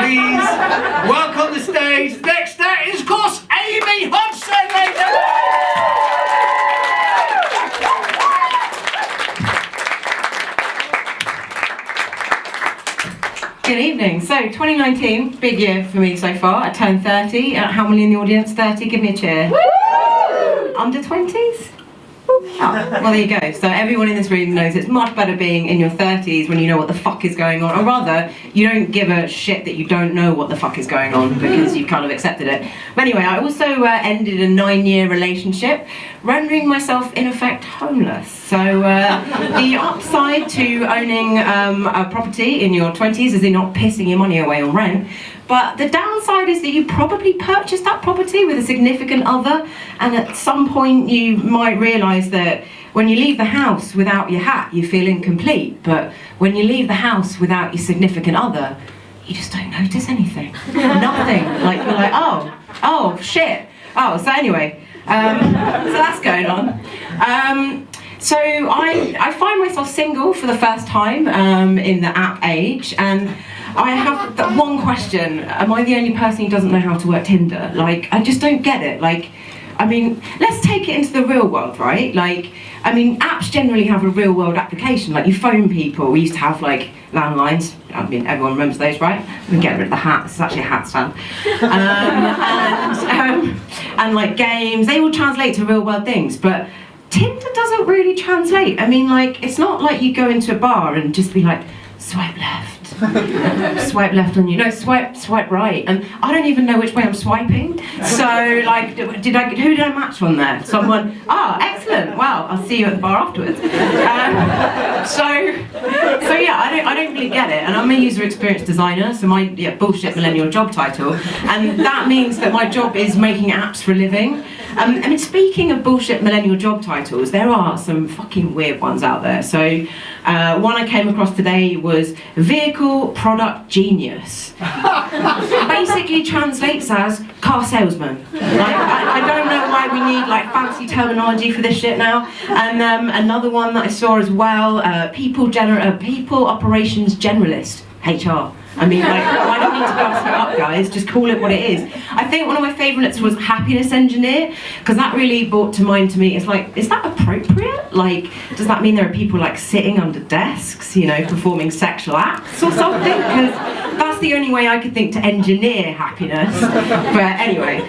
please welcome the stage. Next up is, of course, Amy Hodgson, ladies and gentlemen. Good evening. So 2019, big year for me so far. I turned 30. How many in the audience? 30? Give me a cheer. Woo! Under 20s? Oh, well, there you go. So everyone in this room knows it's much better being in your 30s when you know what the fuck is going on, or rather, you don't give a shit that you don't know what the fuck is going on because you've kind of accepted it. But anyway, I also ended a 9-year relationship, rendering myself in effect homeless. So the upside to owning a property in your 20s is in not pissing your money away on rent. But the downside is that you probably purchased that property with a significant other, and at some point you might realise that when you leave the house without your hat, you feel incomplete. But when you leave the house without your significant other, you just don't notice anything. Nothing. Like, you're like, oh, shit. Oh, so anyway, so that's going on. So I find myself single for the first time in the app age, and I have that one question: am I the only person who doesn't know how to work Tinder? Like, I just don't get it. Like, I mean, let's take it into the real world, right? Like, I mean, apps generally have a real world application. Like, you phone people. We used to have like landlines. I mean, everyone remembers those, right? We can get rid of the hat. It's actually a hat stand. And like games, they all translate to real world things, but Tinder doesn't really translate. I mean, like, it's not like you go into a bar and just be like, swipe left. Swipe left on you. No, swipe right. And I don't even know which way I'm swiping. So, like, who did I match on there? Someone. Ah, excellent. Wow, I'll see you at the bar afterwards. So yeah, I don't really get it. And I'm a user experience designer, so my bullshit millennial job title, and that means that my job is making apps for a living. I mean, speaking of bullshit millennial job titles, there are some fucking weird ones out there. So, one I came across today was Vehicle Product Genius. Basically translates as car salesman. Like, I don't know why we need like fancy terminology for this shit now. And another one that I saw as well, people operations generalist, HR. I mean, like, I don't need to gas it up, guys, just call it what it is. I think one of my favourites was happiness engineer, because that really brought to mind to me, it's like, is that appropriate? Like, does that mean there are people like sitting under desks, you know, performing sexual acts or something? Because that's the only way I could think to engineer happiness. But anyway,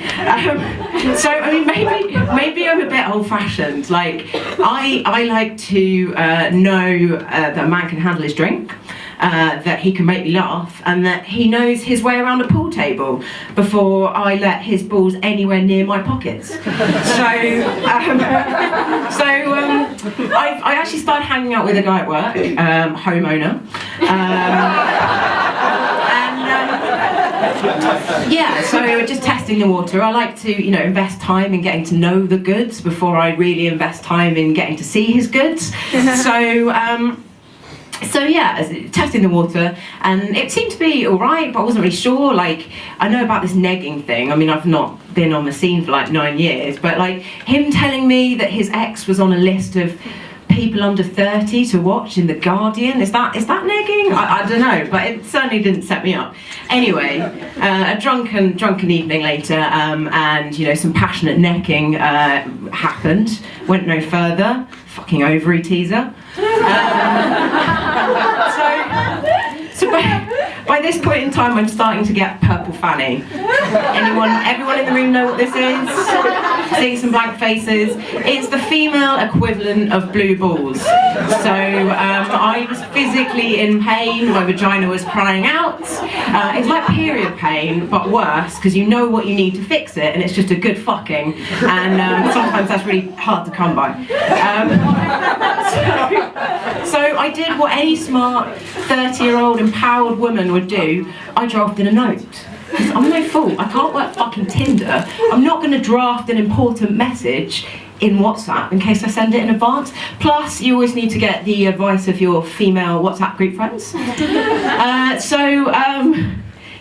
so I mean, maybe I'm a bit old-fashioned. Like, I like to know that a man can handle his drink. That he can make me laugh, and that he knows his way around a pool table before I let his balls anywhere near my pockets. I actually started hanging out with a guy at work, homeowner, yeah, so we're just testing the water. I like to, you know, invest time in getting to know the goods before I really invest time in getting to see his goods. So yeah, testing the water, and it seemed to be alright, but I wasn't really sure. Like, I know about this negging thing. I mean, I've not been on the scene for like 9 years, but like him telling me that his ex was on a list of people under 30 to watch in The Guardian, is that negging? I don't know, but it certainly didn't set me up. Anyway, a drunken evening later, and you know, some passionate necking happened. Went no further. Fucking ovary teaser. So by this point in time, I'm starting to get purple fanny. Everyone in the room know what this is? Seeing some blank faces. It's the female equivalent of blue balls. So I was physically in pain. My vagina was crying out. It's like period pain, but worse, because you know what you need to fix it, and it's just a good fucking. And sometimes that's really hard to come by. So I did what any smart 30-year-old empowered woman would do. I drafted a note. Because I'm no fool. I can't work fucking Tinder. I'm not going to draft an important message in WhatsApp in case I send it in advance. Plus, you always need to get the advice of your female WhatsApp group friends.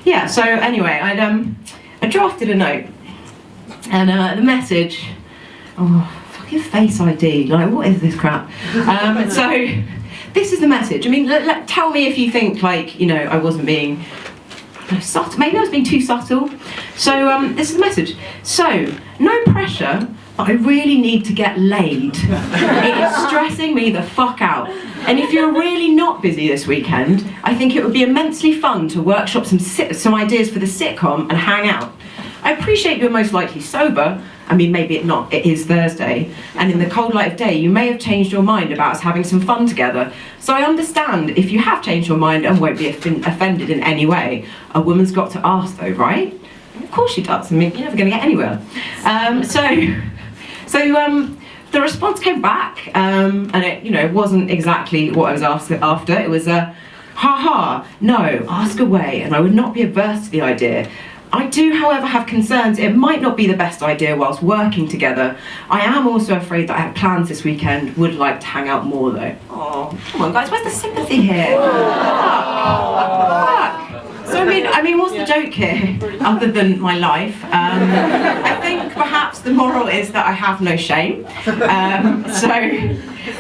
Yeah. So anyway, I drafted a note, and the message. Oh. Face ID, like, what is this crap? So this is the message. I mean, tell me if you think, like, you know, I wasn't being No, subtle. Maybe I was being too subtle. So this is the message. So, no pressure, but I really need to get laid. It is stressing me the fuck out. And if you're really not busy this weekend, I think it would be immensely fun to workshop some ideas for the sitcom and hang out. I appreciate you're most likely sober. I mean, maybe it is Thursday, and in the cold light of day, you may have changed your mind about us having some fun together. So I understand if you have changed your mind and won't be offended in any way. A woman's got to ask though, right? Of course she does. I mean, you're never going to get anywhere. So the response came back, and it wasn't exactly what I was after. It was ha, no, ask away, and I would not be averse to the idea. I do, however, have concerns. It might not be the best idea whilst working together. I am also afraid that I have plans this weekend. Would like to hang out more, though. Oh, come on, guys, where's the sympathy here? Fuck. So, I mean, what's the joke here, other than my life? I think perhaps the moral is that I have no shame.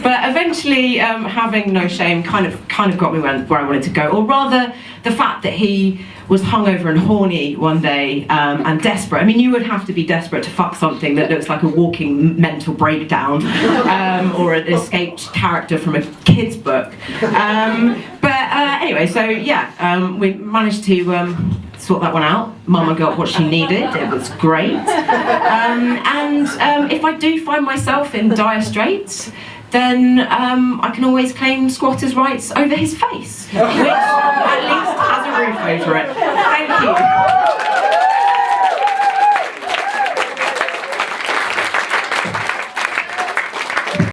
But eventually, having no shame kind of got me where I wanted to go, or rather, the fact that he was hungover and horny one day and desperate. I mean, you would have to be desperate to fuck something that looks like a walking mental breakdown or an escaped character from a kid's book. Anyway, so yeah, we managed to sort that one out. Mama got what she needed. It was great. If I do find myself in dire straits, then I can always claim squatters' rights over his face, which at least has a roof over it. Thank you.